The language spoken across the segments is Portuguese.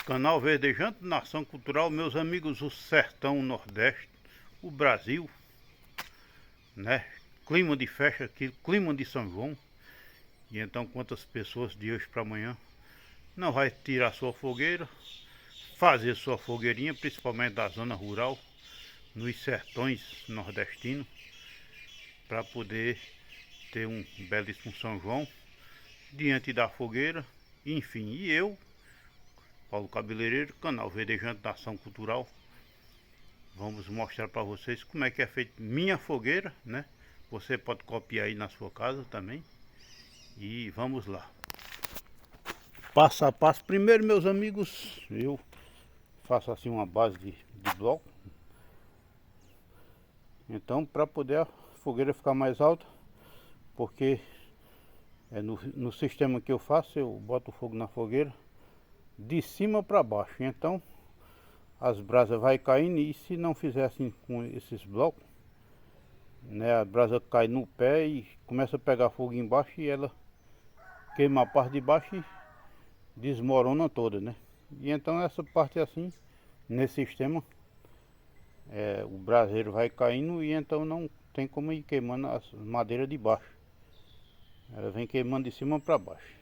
Canal Verdejante, Nação Cultural, meus amigos, o sertão nordeste, o Brasil, né? Clima de festa aqui, clima de São João. E então quantas pessoas de hoje para amanhã não vai tirar sua fogueira, fazer sua fogueirinha, principalmente da zona rural, nos sertões nordestinos, para poder ter um belíssimo São João diante da fogueira. Enfim, e eu, Paulo Cabeleireiro, canal Verdejante da Ação Cultural, vamos mostrar para vocês como é que é feita minha fogueira, né? Você pode copiar aí na sua casa também. E vamos lá. Passo a passo. Primeiro, meus amigos, eu faço assim uma base de bloco. Então, para poder a fogueira ficar mais alta, porque no sistema que eu faço, eu boto o fogo na fogueira de cima para baixo. Então, as brasas vai caindo, e se não fizer assim com esses blocos, né, a brasa cai no pé e começa a pegar fogo embaixo e ela queima a parte de baixo e desmorona toda, né? E então essa parte assim, nesse sistema, o braseiro vai caindo e então não tem como ir queimando as madeiras de baixo. Ela vem queimando de cima para baixo.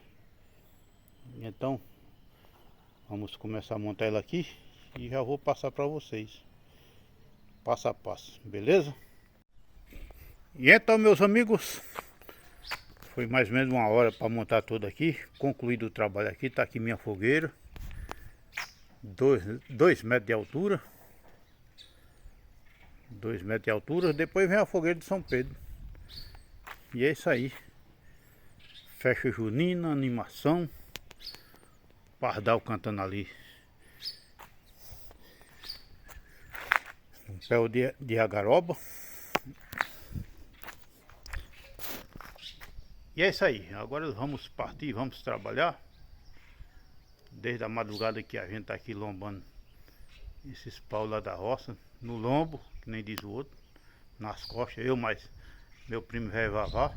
Então, vamos começar a montar ela aqui e já vou passar para vocês, passo a passo, beleza? E então, meus amigos, foi mais ou menos uma hora para montar tudo aqui. Concluído o trabalho aqui, tá aqui minha fogueira. 2 metros de altura. 2 metros de altura. Depois vem a fogueira de São Pedro. E é isso aí. Festa junina, animação. Pardal cantando ali. Um pé de agaroba. E é isso aí, agora vamos partir, vamos trabalhar. Desde a madrugada que a gente tá aqui lombando esses paus lá da roça, no lombo, que nem diz o outro, nas costas, eu mais meu primo velho Vavá.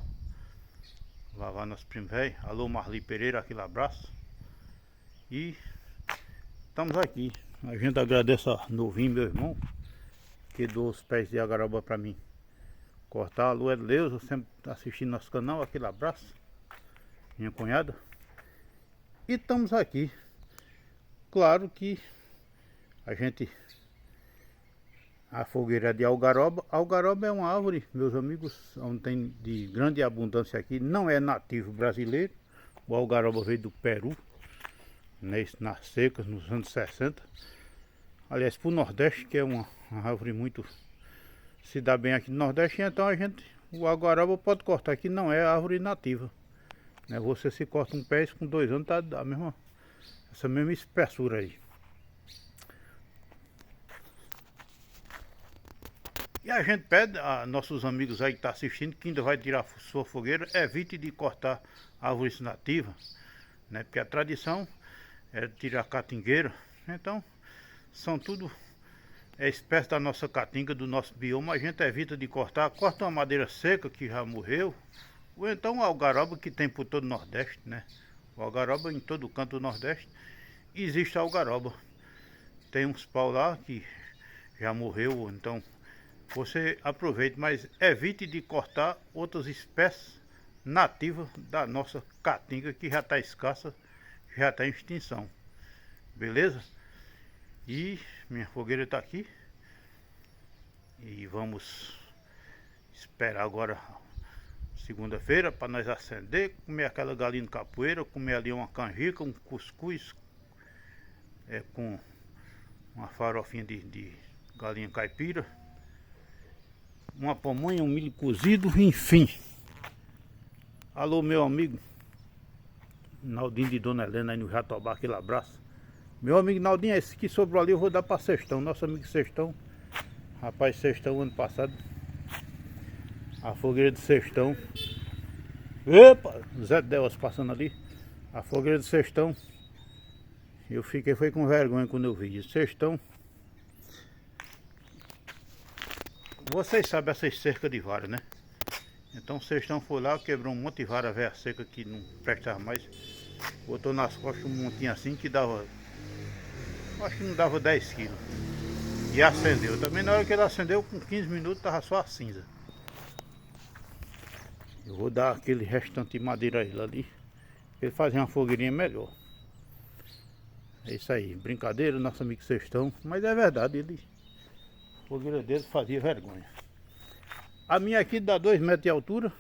Vavá, nosso primo velho. Alô Marli Pereira, aquele abraço. E estamos aqui. A gente agradece a Novinho, meu irmão, que doou os pés de agaroba para mim cortar. Alô Edleusa, sempre assistindo nosso canal, aquele abraço. Minha cunhada. E estamos aqui. Claro que a fogueira é de algaroba. Algaroba é uma árvore, meus amigos, onde tem de grande abundância aqui. Não é nativo brasileiro. O algaroba veio do Peru, né, nas secas, nos anos 60. Aliás, para o Nordeste, que é uma árvore muito... se dá bem aqui no Nordeste. Então o algaroba pode cortar aqui, não é árvore nativa, né? Você se corta um pé, com 2 anos tá essa mesma espessura aí. E a gente pede a nossos amigos aí que estão assistindo, que ainda vai tirar sua fogueira, evite de cortar árvores nativas, né? Porque a tradição é tirar catingueira. Então, são tudo espécie da nossa caatinga, do nosso bioma. A gente evita de cortar, corta uma madeira seca que já morreu, ou então o algaroba que tem por todo o Nordeste, né? O algaroba em todo o canto do Nordeste existe algaroba. Tem uns pau lá que já morreu, então você aproveite, mas evite de cortar outras espécies nativas da nossa caatinga, que já está escassa, já está em extinção. Beleza? E minha fogueira está aqui. E vamos esperar agora segunda-feira para nós acender, comer aquela galinha de capoeira, comer ali uma canjica, um cuscuz, com uma farofinha de galinha caipira, uma pamonha, um milho cozido, enfim. Alô, meu amigo Naldinho de Dona Helena aí no Jatobá, aquele abraço. Meu amigo Naldinho, esse que sobrou ali eu vou dar para Sextão, nosso amigo Sextão. Rapaz, Sextão, ano passado, a fogueira de Sextão. Epa, Zé Delas passando ali. A fogueira de Sextão. Eu foi com vergonha quando eu vi isso. Sextão. Vocês sabem essas cercas de vara, né? Então Sextão foi lá, quebrou um monte de vara velha seca que não prestava mais. Botou nas costas um montinho assim que dava Acho que não dava 10 quilos. E acendeu. Também na hora que ele acendeu, com 15 minutos, tava só a cinza. Eu vou dar aquele restante de madeira a ele ali. Ele fazer uma fogueirinha melhor. É isso aí. Brincadeira, nosso amigo Sextão. Mas é verdade, ele... A fogueira dele fazia vergonha. A minha aqui dá 2 metros de altura,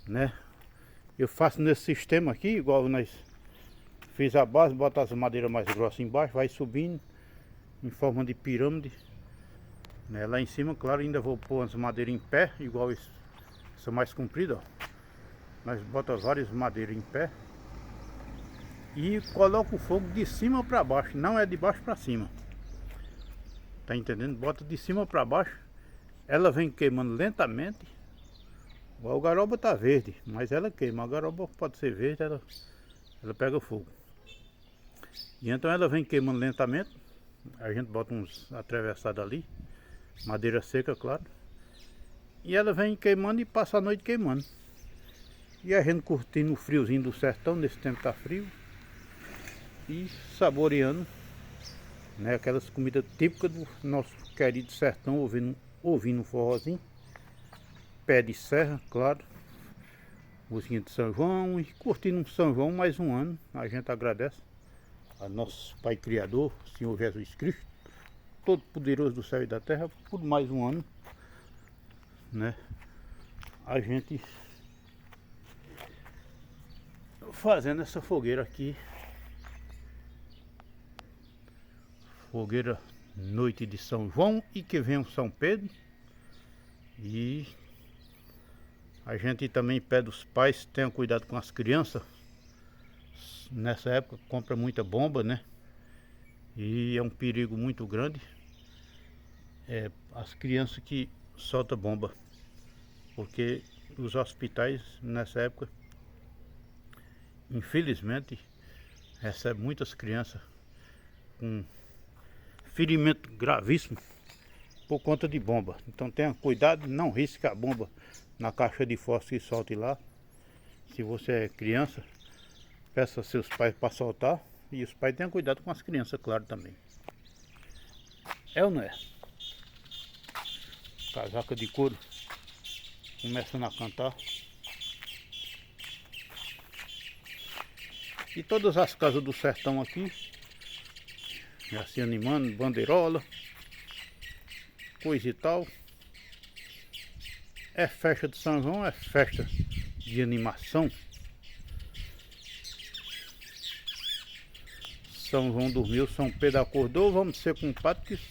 né? Eu faço nesse sistema aqui, igual nós fiz a base, bota as madeiras mais grossas embaixo, vai subindo em forma de pirâmide, né? Lá em cima, claro, ainda vou pôr as madeiras em pé, igual essa mais comprida, ó. Nós bota várias madeiras em pé e coloca o fogo de cima para baixo, não é de baixo para cima. Tá entendendo? Bota de cima para baixo. Ela vem queimando lentamente. A garoba tá verde, mas ela queima. A garoba pode ser verde, ela pega fogo. E então ela vem queimando lentamente. A gente bota uns atravessados ali. Madeira seca, claro. E ela vem queimando e passa a noite queimando. E a gente curtindo o friozinho do sertão, nesse tempo tá frio. E saboreando, né, aquelas comidas típicas do nosso querido sertão, ouvindo um forrozinho, pé de serra, claro, musiquinha de São João e curtindo um São João mais um ano. A gente agradece a nosso Pai Criador, Senhor Jesus Cristo, todo poderoso do céu e da terra, por mais um ano, né? A gente fazendo essa fogueira aqui. Fogueira noite de São João e que vem o São Pedro. E a gente também pede os pais tenham cuidado com as crianças. Nessa época compra muita bomba, né? E é um perigo muito grande. As crianças que soltam bomba. Porque os hospitais nessa época, infelizmente, recebem muitas crianças com ferimento gravíssimo por conta de bomba. Então tenha cuidado, não risque a bomba na caixa de fósforo e solte lá. Se você é criança, peça aos seus pais para soltar. E os pais tenham cuidado com as crianças, claro, também. É ou não é? Casaca de couro começando a cantar. E todas as casas do sertão aqui já se animando, bandeirola, coisa e tal. É festa de São João, é festa de animação. São João dormiu, São Pedro acordou, vamos ser compadres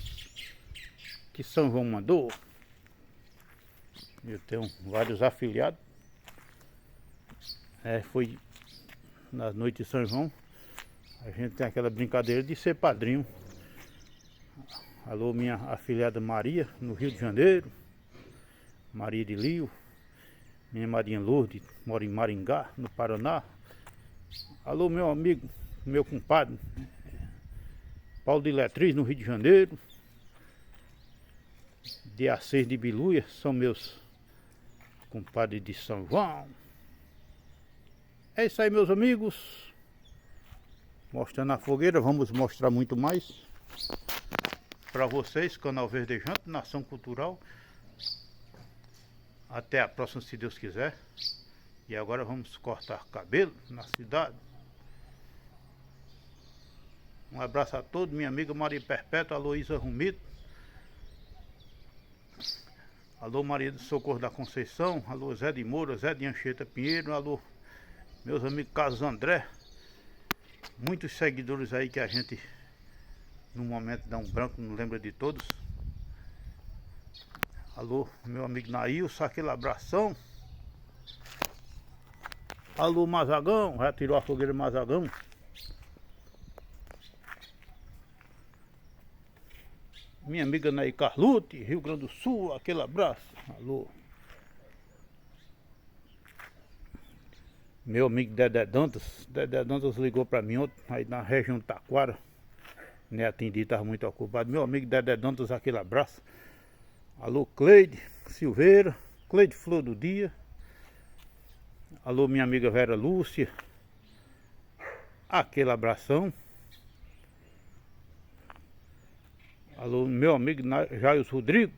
que São João mandou. Eu tenho vários afiliados. Foi na noite de São João. A gente tem aquela brincadeira de ser padrinho. Alô, minha afilhada Maria, no Rio de Janeiro. Maria de Lio. Minha madrinha Lourdes, mora em Maringá, no Paraná. Alô, meu amigo, meu compadre Paulo de Letriz, no Rio de Janeiro. Dia 6 de Biluia, são meus compadres de São João. É isso aí, meus amigos. Mostrando a fogueira, vamos mostrar muito mais para vocês. Canal Verdejante, Nação Cultural. Até a próxima, se Deus quiser. E agora vamos cortar cabelo na cidade. Um abraço a todos, minha amiga Maria Perpétua, alô Isa Rumito. Alô Maria do Socorro da Conceição, alô Zé de Moura, Zé de Anchieta Pinheiro, alô meus amigos Carlos André. Muitos seguidores aí que a gente no momento dá um branco, não lembra de todos. Alô, meu amigo Nailson, aquele abração. Alô, Mazagão, já tirou a fogueira Mazagão. Minha amiga Naí Carlute, Rio Grande do Sul, aquele abraço. Alô. Meu amigo Dedé Dantas ligou pra mim ontem, aí na região de Taquara. Nem atendi, estava muito ocupado. Meu amigo Dedé Dantas, aquele abraço. Alô, Cleide Silveira, Cleide Flor do Dia. Alô, minha amiga Vera Lúcia. Aquele abração. Alô, meu amigo Jair Rodrigo,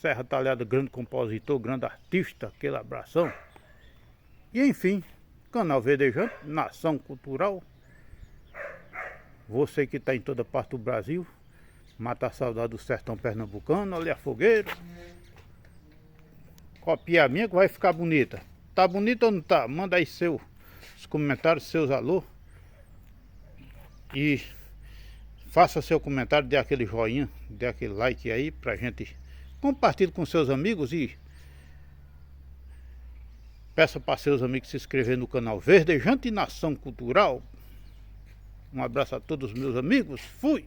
Serra Talhada, grande compositor, grande artista, aquele abração. E enfim, canal Verdejante, Nação Cultural. Você que está em toda parte do Brasil, mata a saudade do sertão pernambucano, olha a fogueira. Copia a minha que vai ficar bonita. Tá bonita ou não tá? Manda aí seus comentários, seus alô. E faça seu comentário, dê aquele joinha, dê aquele like aí pra gente. Compartilhe com seus amigos e peça para seus amigos se inscrever no canal Verdejante Nação Cultural. Um abraço a todos os meus amigos. Fui!